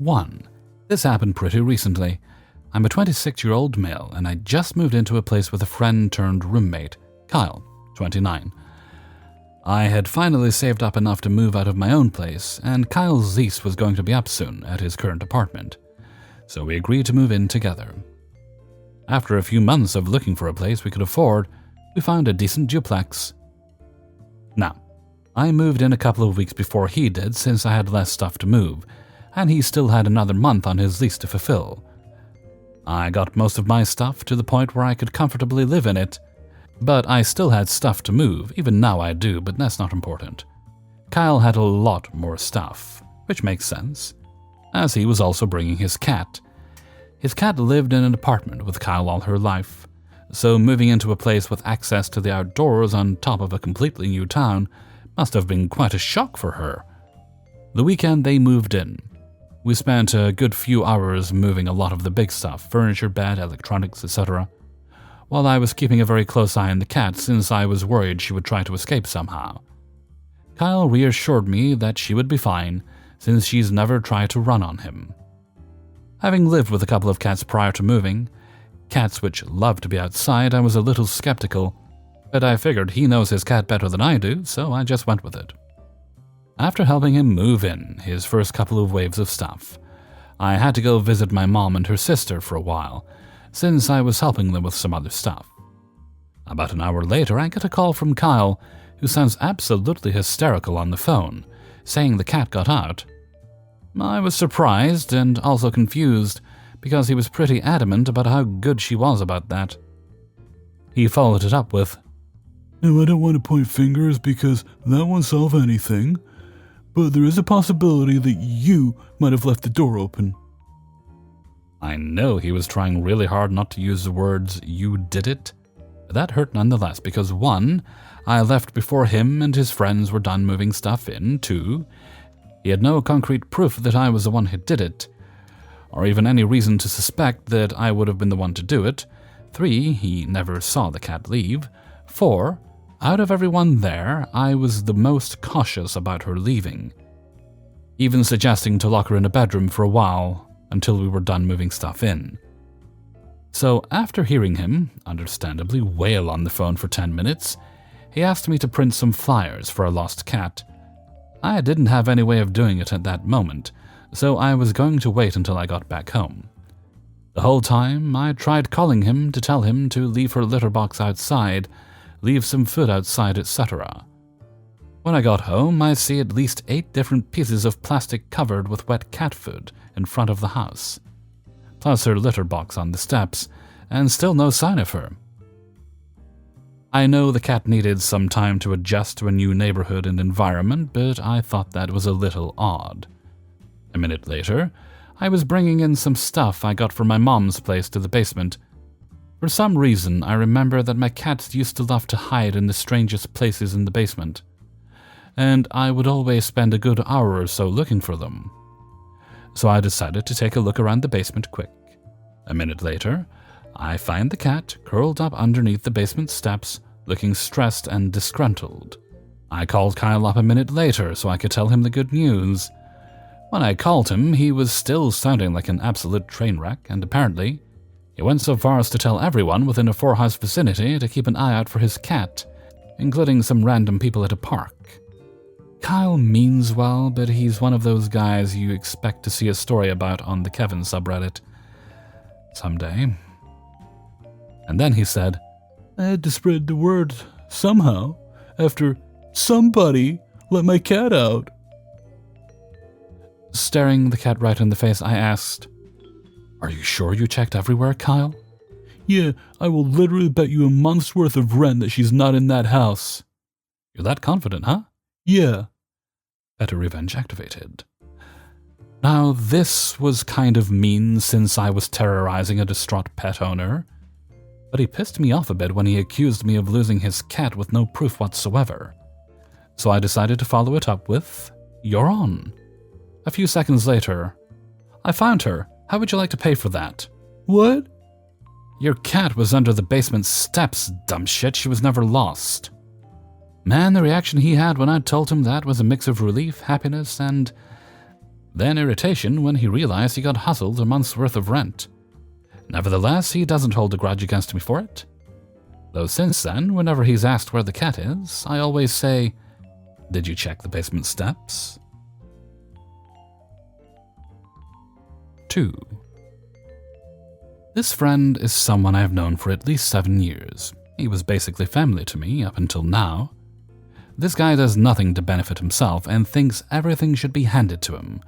1. This happened pretty recently. I'm a 26-year-old male, and I just moved into a place with a friend turned roommate, Kyle, 29. I had finally saved up enough to move out of my own place, and Kyle's lease was going to be up soon at his current apartment, so we agreed to move in together. After a few months of looking for a place we could afford, we found a decent duplex. Now, I moved in a couple of weeks before he did since I had less stuff to move, and he still had another month on his lease to fulfill. I got most of my stuff to the point where I could comfortably live in it, but I still had stuff to move. Even now I do, but that's not important. Kyle had a lot more stuff, which makes sense, as he was also bringing his cat. His cat lived in an apartment with Kyle all her life, so moving into a place with access to the outdoors on top of a completely new town must have been quite a shock for her. The weekend they moved in, we spent a good few hours moving a lot of the big stuff, furniture, bed, electronics, etc., while I was keeping a very close eye on the cat since I was worried she would try to escape somehow. Kyle reassured me that she would be fine since she's never tried to run on him. Having lived with a couple of cats prior to moving, cats which love to be outside, I was a little skeptical, but I figured he knows his cat better than I do, so I just went with it. After helping him move in his first couple of waves of stuff, I had to go visit my mom and her sister for a while, since I was helping them with some other stuff. About an hour later, I get a call from Kyle, who sounds absolutely hysterical on the phone, saying the cat got out. I was surprised and also confused, because he was pretty adamant about how good she was about that. He followed it up with, "Now, I don't want to point fingers because that won't solve anything, but there is a possibility that you might have left the door open." I know he was trying really hard not to use the words, "you did it," but that hurt nonetheless because 1, I left before him and his friends were done moving stuff in. 2, he had no concrete proof that I was the one who did it, or even any reason to suspect that I would have been the one to do it. 3, he never saw the cat leave. 4, out of everyone there, I was the most cautious about her leaving, even suggesting to lock her in a bedroom for a while until we were done moving stuff in. So after hearing him, understandably, wail on the phone for 10 minutes, he asked me to print some flyers for a lost cat. I didn't have any way of doing it at that moment, so I was going to wait until I got back home. The whole time, I tried calling him to tell him to leave her litter box outside, leave some food outside, etc. When I got home, I see at least 8 different pieces of plastic covered with wet cat food in front of the house, plus her litter box on the steps, and still no sign of her. I know the cat needed some time to adjust to a new neighborhood and environment, but I thought that was a little odd. A minute later, I was bringing in some stuff I got from my mom's place to the basement. For some reason, I remember that my cats used to love to hide in the strangest places in the basement, and I would always spend a good hour or so looking for them. So I decided to take a look around the basement quick. A minute later, I find the cat curled up underneath the basement steps, looking stressed and disgruntled. I called Kyle up a minute later so I could tell him the good news. When I called him, he was still sounding like an absolute train wreck, and apparently, he went so far as to tell everyone within a 4-house vicinity to keep an eye out for his cat, including some random people at a park. Kyle means well, but he's one of those guys you expect to see a story about on the Kevin subreddit someday. And then he said, "I had to spread the word somehow after somebody let my cat out." Staring the cat right in the face, I asked, "Are you sure you checked everywhere, Kyle?" "Yeah, I will literally bet you a month's worth of rent that she's not in that house." "You're that confident, huh?" "Yeah." PettyRevenge activated. Now, this was kind of mean since I was terrorizing a distraught pet owner, but he pissed me off a bit when he accused me of losing his cat with no proof whatsoever. So I decided to follow it up with, "You're on." A few seconds later, "I found her. How would you like to pay for that?" "What?" "Your cat was under the basement steps, dumb shit. She was never lost." Man, the reaction he had when I told him that was a mix of relief, happiness, and then irritation when he realized he got hustled a month's worth of rent. Nevertheless, he doesn't hold a grudge against me for it. Though since then, whenever he's asked where the cat is, I always say, "Did you check the basement steps?" 2. This friend is someone I've known for at least 7 years. He was basically family to me up until now. This guy does nothing to benefit himself and thinks everything should be handed to him.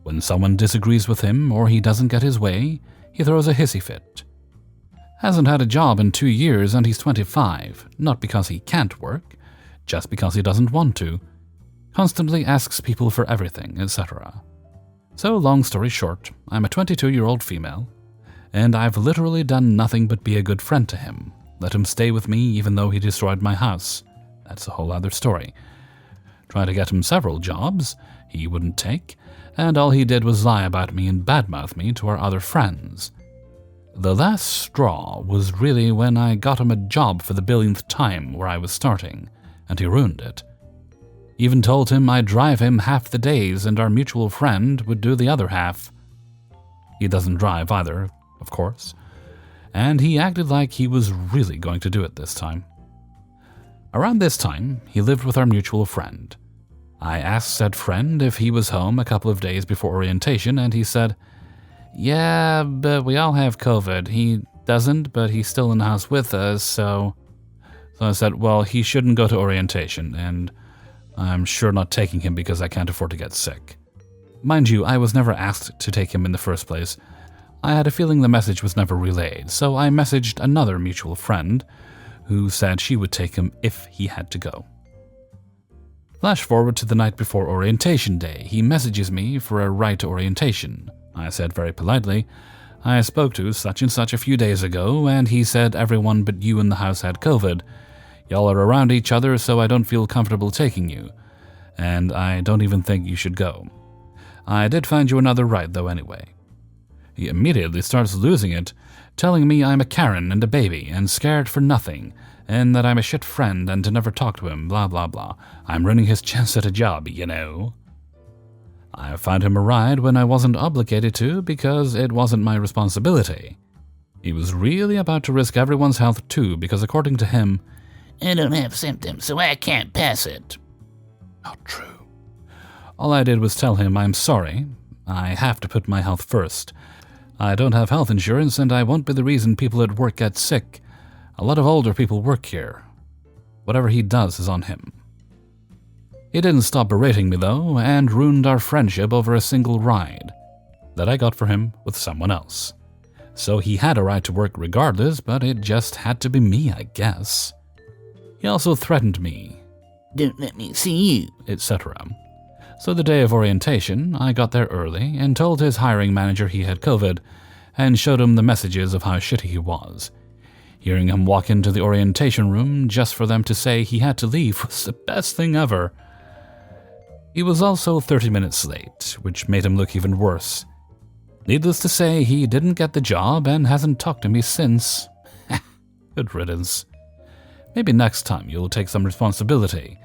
When someone disagrees with him or he doesn't get his way, he throws a hissy fit. Hasn't had a job in 2 years and he's 25, not because he can't work, just because he doesn't want to. Constantly asks people for everything, etc. So, long story short, I'm a 22-year-old female, and I've literally done nothing but be a good friend to him, let him stay with me even though he destroyed my house. That's a whole other story. Tried to get him several jobs, he wouldn't take, and all he did was lie about me and badmouth me to our other friends. The last straw was really when I got him a job for the billionth time where I was starting, and he ruined it. Even told him I'd drive him half the days and our mutual friend would do the other half. He doesn't drive either, of course, and he acted like he was really going to do it this time. Around this time, he lived with our mutual friend. I asked said friend if he was home a couple of days before orientation, and he said, "Yeah, but we all have COVID. He doesn't, but he's still in the house with us, so I said, well, he shouldn't go to orientation, and I'm sure not taking him because I can't afford to get sick. Mind you, I was never asked to take him in the first place. I had a feeling the message was never relayed, so I messaged another mutual friend who said she would take him if he had to go. Flash forward to the night before orientation day. He messages me for a ride to orientation. I said very politely, "I spoke to such and such a few days ago, and he said everyone but you in the house had COVID. Y'all are around each other, so I don't feel comfortable taking you. And I don't even think you should go. I did find you another ride, though, anyway." He immediately starts losing it, telling me I'm a Karen and a baby and scared for nothing, and that I'm a shit friend and to never talk to him, blah blah blah. I'm ruining his chance at a job, you know. I found him a ride when I wasn't obligated to because it wasn't my responsibility. He was really about to risk everyone's health too because according to him, "I don't have symptoms, so I can't pass it." Not true. All I did was tell him I'm sorry. I have to put my health first. I don't have health insurance and I won't be the reason people at work get sick. A lot of older people work here. Whatever he does is on him. He didn't stop berating me though and ruined our friendship over a single ride that I got for him with someone else. So he had a right to work regardless, but it just had to be me, I guess. He also threatened me. "Don't let me see you," etc. So the day of orientation, I got there early and told his hiring manager he had COVID and showed him the messages of how shitty he was. Hearing him walk into the orientation room just for them to say he had to leave was the best thing ever. He was also 30 minutes late, which made him look even worse. Needless to say, he didn't get the job and hasn't talked to me since. Good riddance. Maybe next time you'll take some responsibility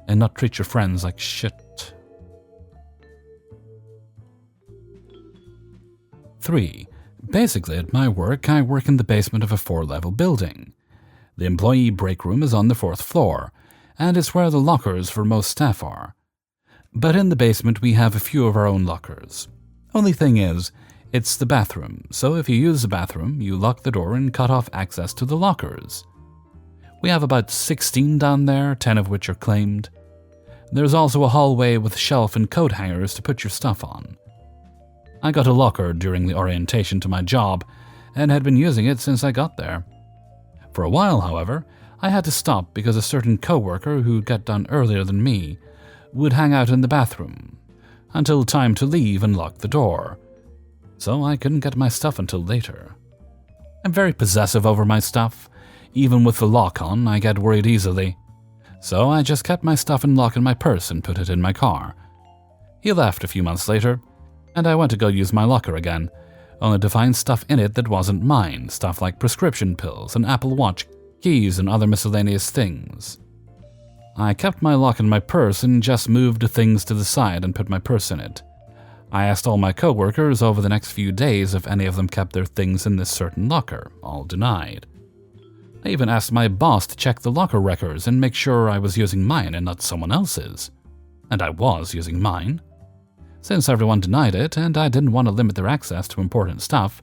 and not treat your friends like shit. 3. Basically, at my work, I work in the basement of a 4-level building. The employee break room is on the 4th floor, and it's where the lockers for most staff are. But in the basement, we have a few of our own lockers. Only thing is, it's the bathroom, so if you use the bathroom, you lock the door and cut off access to the lockers. We have about 16 down there, 10 of which are claimed. There's also a hallway with shelf and coat hangers to put your stuff on. I got a locker during the orientation to my job and had been using it since I got there. For a while, however, I had to stop because a certain coworker who got done earlier than me would hang out in the bathroom until time to leave and lock the door. So I couldn't get my stuff until later. I'm very possessive over my stuff. Even with the lock on, I get worried easily. So I just kept my stuff in lock in my purse and put it in my car. He left a few months later, and I went to go use my locker again, only to find stuff in it that wasn't mine, stuff like prescription pills, an Apple Watch, keys, and other miscellaneous things. I kept my lock in my purse and just moved the things to the side and put my purse in it. I asked all my coworkers over the next few days if any of them kept their things in this certain locker. All denied. I even asked my boss to check the locker records and make sure I was using mine and not someone else's. And I was using mine. Since everyone denied it and I didn't want to limit their access to important stuff,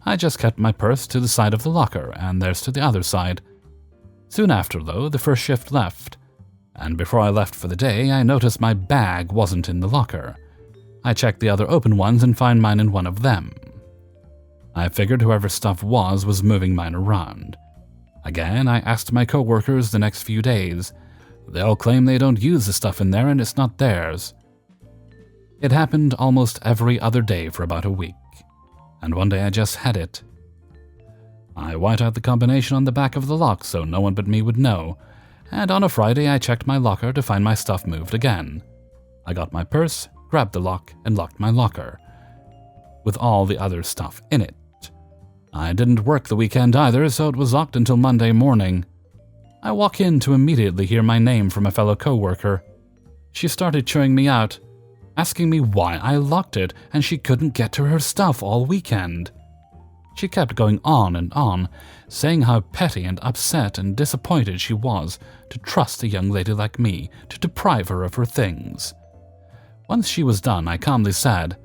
I just kept my purse to the side of the locker and theirs to the other side. Soon after, though, the first shift left, and before I left for the day, I noticed my bag wasn't in the locker. I checked the other open ones and found mine in one of them. I figured whoever's stuff was moving mine around. Again, I asked my coworkers the next few days. They all claim they don't use the stuff in there and it's not theirs. It happened almost every other day for about a week, and one day I just had it. I white out the combination on the back of the lock so no one but me would know, and on a Friday I checked my locker to find my stuff moved again. I got my purse, grabbed the lock, and locked my locker, with all the other stuff in it. I didn't work the weekend either, so it was locked until Monday morning. I walk in to immediately hear my name from a fellow coworker. She started chewing me out, asking me why I locked it, and she couldn't get to her stuff all weekend. She kept going on, saying how petty and upset and disappointed she was to trust a young lady like me to deprive her of her things. Once she was done, I calmly said,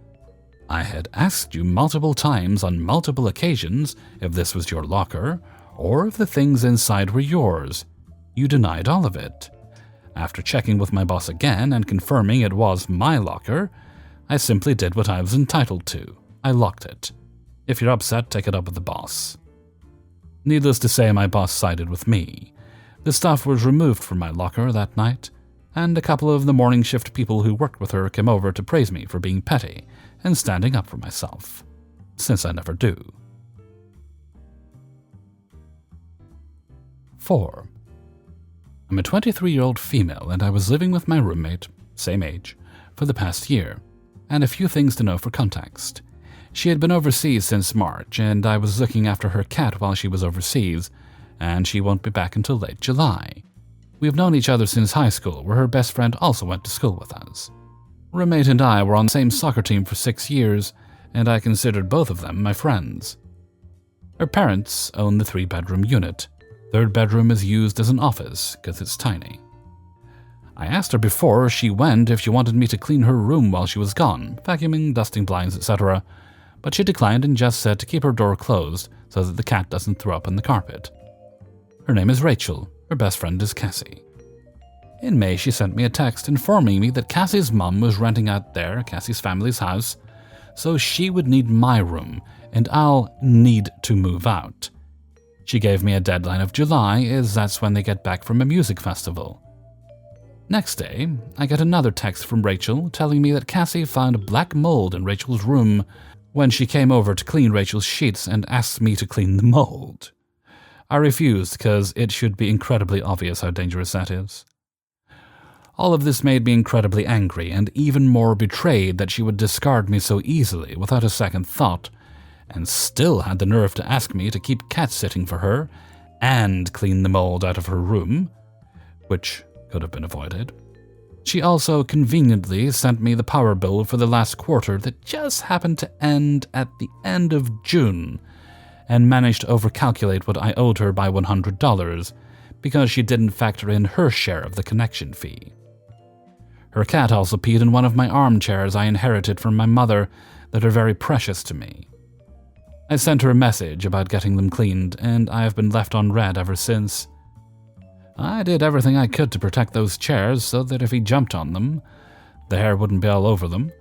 "I had asked you multiple times on multiple occasions if this was your locker, or if the things inside were yours. You denied all of it. After checking with my boss again and confirming it was my locker, I simply did what I was entitled to. I locked it. If you're upset, take it up with the boss." Needless to say, my boss sided with me. The stuff was removed from my locker that night, and a couple of the morning shift people who worked with her came over to praise me for being petty and standing up for myself, since I never do. 4. I'm a 23-year-old female, and I was living with my roommate, same age, for the past year, and a few things to know for context. She had been overseas since March, and I was looking after her cat while she was overseas, and she won't be back until late July. We've known each other since high school, where her best friend also went to school with us. Roommate and I were on the same soccer team for 6 years, and I considered both of them my friends. Her parents own the 3-bedroom unit. Third bedroom is used as an office, because it's tiny. I asked her before she went if she wanted me to clean her room while she was gone, vacuuming, dusting blinds, etc., but she declined and just said to keep her door closed so that the cat doesn't throw up on the carpet. Her name is Rachel. Her best friend is Cassie. In May, she sent me a text informing me that Cassie's mom was renting out there, Cassie's family's house, so she would need my room, and I'll need to move out. She gave me a deadline of July, as that's when they get back from a music festival. Next day, I get another text from Rachel telling me that Cassie found black mold in Rachel's room when she came over to clean Rachel's sheets and asked me to clean the mold. I refused because it should be incredibly obvious how dangerous that is. All of this made me incredibly angry and even more betrayed that she would discard me so easily without a second thought, and still had the nerve to ask me to keep cat-sitting for her and clean the mold out of her room, which could have been avoided. She also conveniently sent me the power bill for the last quarter that just happened to end at the end of June, and managed to overcalculate what I owed her by $100 because she didn't factor in her share of the connection fee. Her cat also peed in one of my armchairs I inherited from my mother that are very precious to me. I sent her a message about getting them cleaned, and I have been left on red ever since. I did everything I could to protect those chairs so that if he jumped on them, the hair wouldn't be all over them.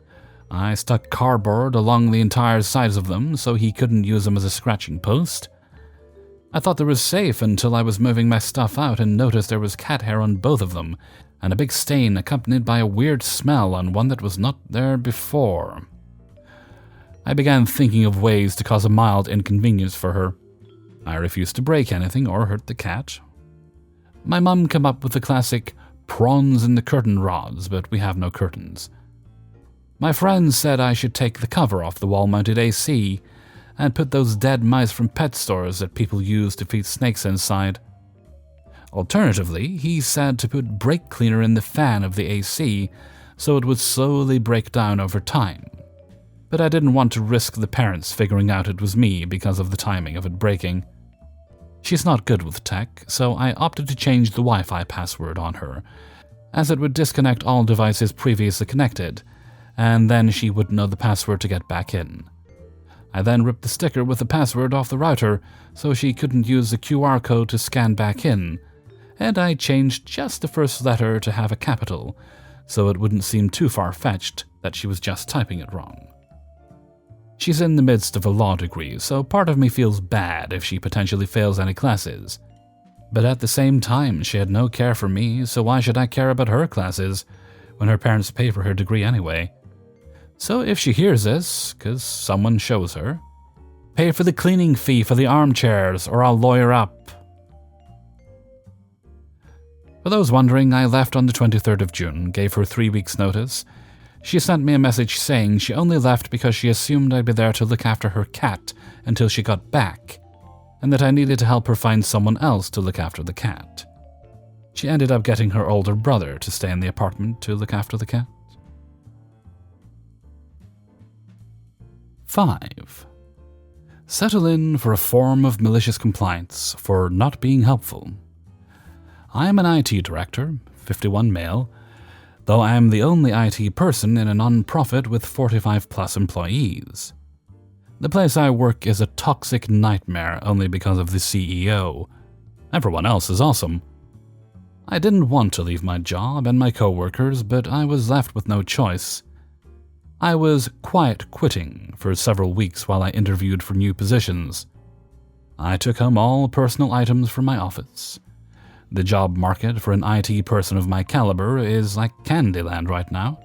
I stuck cardboard along the entire sides of them so he couldn't use them as a scratching post. I thought they were safe until I was moving my stuff out and noticed there was cat hair on both of them, and a big stain accompanied by a weird smell on one that was not there before. I began thinking of ways to cause a mild inconvenience for her. I refused to break anything or hurt the cat. My mum came up with the classic prawns in the curtain rods, but we have no curtains. My friends said I should take the cover off the wall-mounted AC and put those dead mice from pet stores that people use to feed snakes inside. Alternatively, he said to put brake cleaner in the fan of the AC so it would slowly break down over time. But I didn't want to risk the parents figuring out it was me because of the timing of it breaking. She's not good with tech, so I opted to change the Wi-Fi password on her, as it would disconnect all devices previously connected, and then she wouldn't know the password to get back in. I then ripped the sticker with the password off the router so she couldn't use the QR code to scan back in, and I changed just the first letter to have a capital, so it wouldn't seem too far-fetched that she was just typing it wrong. She's in the midst of a law degree, so part of me feels bad if she potentially fails any classes. But at the same time, she had no care for me, so why should I care about her classes when her parents pay for her degree anyway? So if she hears this, 'cause someone shows her, pay for the cleaning fee for the armchairs or I'll lawyer up. For those wondering, I left on the 23rd of June, gave her 3 weeks' notice. She sent me a message saying she only left because she assumed I'd be there to look after her cat until she got back, and that I needed to help her find someone else to look after the cat. She ended up getting her older brother to stay in the apartment to look after the cat. 5. Settle in for a form of malicious compliance for not being helpful. I am an IT director, 51 male, though I am the only IT person in a non-profit with 45-plus employees. The place I work is a toxic nightmare only because of the CEO. Everyone else is awesome. I didn't want to leave my job and my coworkers, but I was left with no choice. I was quiet quitting for several weeks while I interviewed for new positions. I took home all personal items from my office. The job market for an IT person of my caliber is like Candyland right now.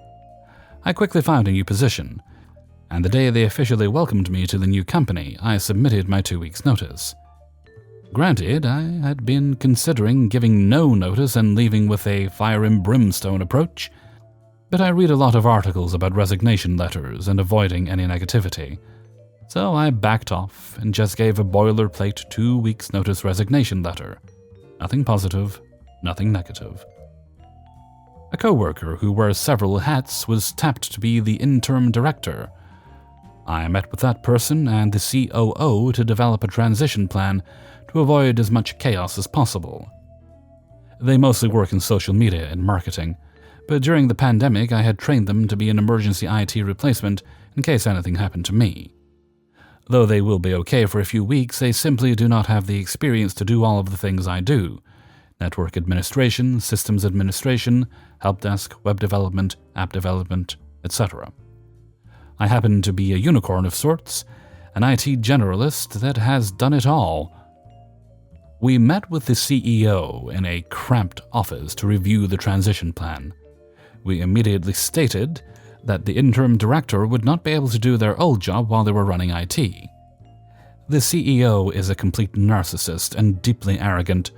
I quickly found a new position, and the day they officially welcomed me to the new company, I submitted my 2 weeks' notice. Granted, I had been considering giving no notice and leaving with a fire and brimstone approach, but I read a lot of articles about resignation letters and avoiding any negativity, so I backed off and just gave a boilerplate 2 weeks' notice resignation letter. Nothing positive, nothing negative. A coworker who wears several hats was tapped to be the interim director. I met with that person and the COO to develop a transition plan to avoid as much chaos as possible. They mostly work in social media and marketing, but during the pandemic I had trained them to be an emergency IT replacement in case anything happened to me. Though they will be okay for a few weeks, they simply do not have the experience to do all of the things I do: network administration, systems administration, help desk, web development, app development, etc. I happen to be a unicorn of sorts, an IT generalist that has done it all. We met with the CEO in a cramped office to review the transition plan. We immediately stated that the interim director would not be able to do their old job while they were running IT. The CEO is a complete narcissist and deeply arrogant,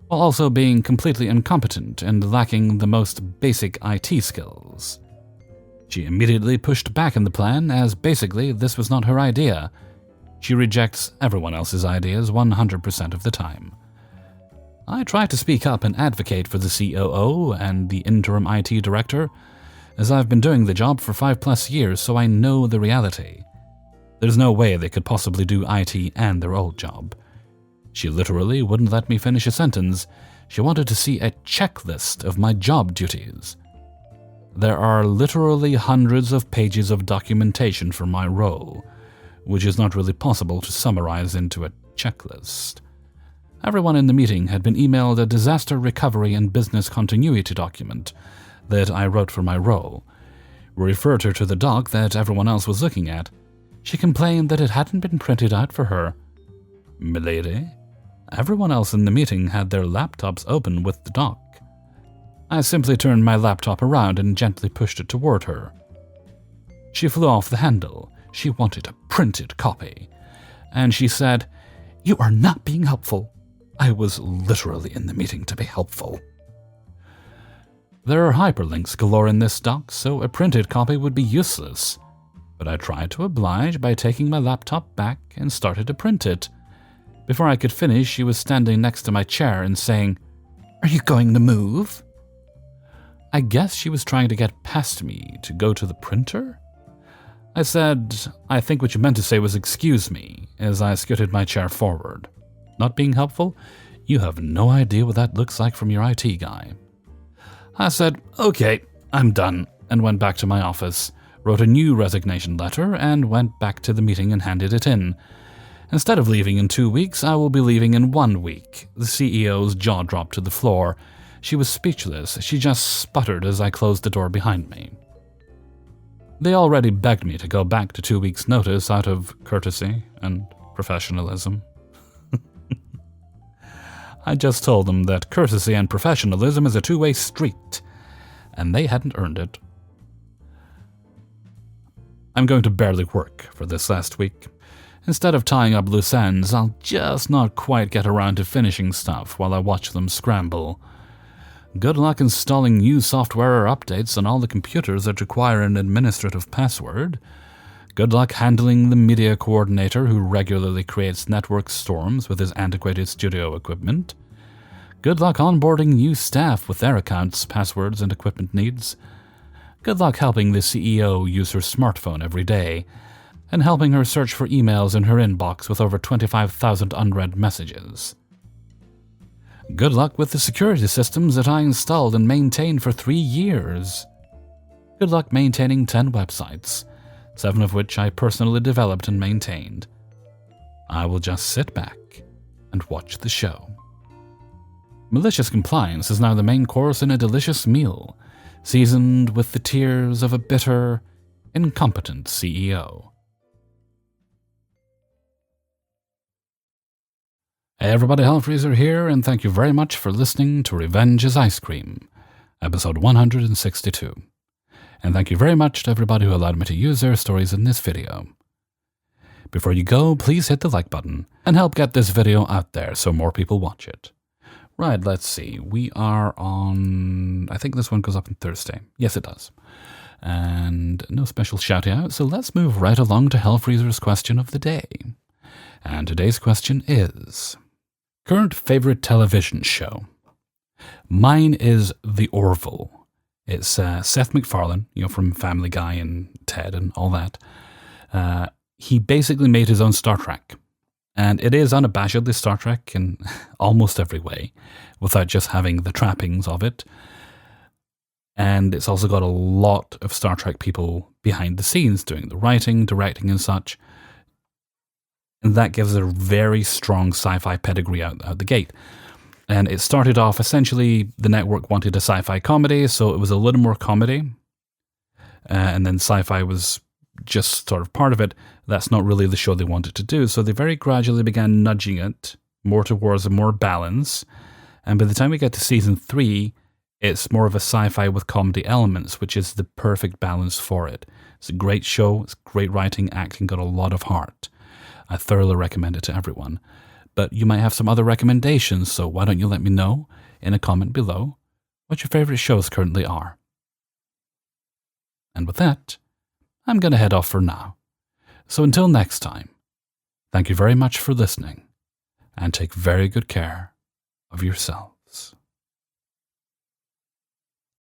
while also being completely incompetent and lacking the most basic IT skills. She immediately pushed back on the plan, as basically this was not her idea. She rejects everyone else's ideas 100% of the time. I tried to speak up and advocate for the COO and the interim IT director, as I've been doing the job for 5+ years, so I know the reality. There's no way they could possibly do IT and their old job. She literally wouldn't let me finish a sentence. She wanted to see a checklist of my job duties. There are literally hundreds of pages of documentation for my role, which is not really possible to summarize into a checklist. Everyone in the meeting had been emailed a disaster recovery and business continuity document that I wrote for my role. We referred her to the doc that everyone else was looking at. She complained that it hadn't been printed out for her. Milady, everyone else in the meeting had their laptops open with the doc. I simply turned my laptop around and gently pushed it toward her. She flew off the handle. She wanted a printed copy. And she said, "You are not being helpful." I was literally in the meeting to be helpful. There are hyperlinks galore in this doc, so a printed copy would be useless. But I tried to oblige by taking my laptop back and started to print it. Before I could finish, she was standing next to my chair and saying, "Are you going to move?" I guess she was trying to get past me to go to the printer? I said, I think what you meant to say was excuse me, as I scooted my chair forward. Not being helpful? You have no idea what that looks like from your IT guy. I said, okay, I'm done, and went back to my office, wrote a new resignation letter, and went back to the meeting and handed it in. Instead of leaving in 2 weeks, I will be leaving in 1 week. The CEO's jaw dropped to the floor. She was speechless. She just sputtered as I closed the door behind me. They already begged me to go back to 2 weeks' notice out of courtesy and professionalism. I just told them that courtesy and professionalism is a two-way street, and they hadn't earned it. I'm going to barely work for this last week. Instead of tying up loose ends, I'll just not quite get around to finishing stuff while I watch them scramble. Good luck installing new software or updates on all the computers that require an administrative password. Good luck handling the media coordinator who regularly creates network storms with his antiquated studio equipment. Good luck onboarding new staff with their accounts, passwords, and equipment needs. Good luck helping the CEO use her smartphone every day, and helping her search for emails in her inbox with over 25,000 unread messages. Good luck with the security systems that I installed and maintained for 3 years. Good luck maintaining 10 websites, 7 of which I personally developed and maintained. I will just sit back and watch the show. Malicious compliance is now the main course in a delicious meal, seasoned with the tears of a bitter, incompetent CEO. Hey everybody, Hellfreezer here, and thank you very much for listening to Revenge is Ice Cream, episode 162. And thank you very much to everybody who allowed me to use their stories in this video. Before you go, please hit the like button and help get this video out there so more people watch it. Right, let's see. We are on... I think this one goes up on Thursday. Yes, it does. And no special shout-out, so let's move right along to Hellfreezer's question of the day. And today's question is... current favorite television show? Mine is The Orville. It's Seth MacFarlane, from Family Guy and Ted and all that. He basically made his own Star Trek. And it is unabashedly Star Trek in almost every way, without just having the trappings of it. And it's also got a lot of Star Trek people behind the scenes doing the writing, directing and such. And that gives it a very strong sci-fi pedigree out the gate. And it started off, essentially, the network wanted a sci-fi comedy, so it was a little more comedy. And then sci-fi was just sort of part of it. That's not really the show they wanted to do. So they very gradually began nudging it more towards a more balance. And by the time we get to season 3, it's more of a sci-fi with comedy elements, which is the perfect balance for it. It's a great show. It's great writing, acting, got a lot of heart. I thoroughly recommend it to everyone. But you might have some other recommendations, so why don't you let me know in a comment below what your favorite shows currently are. And with that, I'm going to head off for now. So until next time, thank you very much for listening, and take very good care of yourself.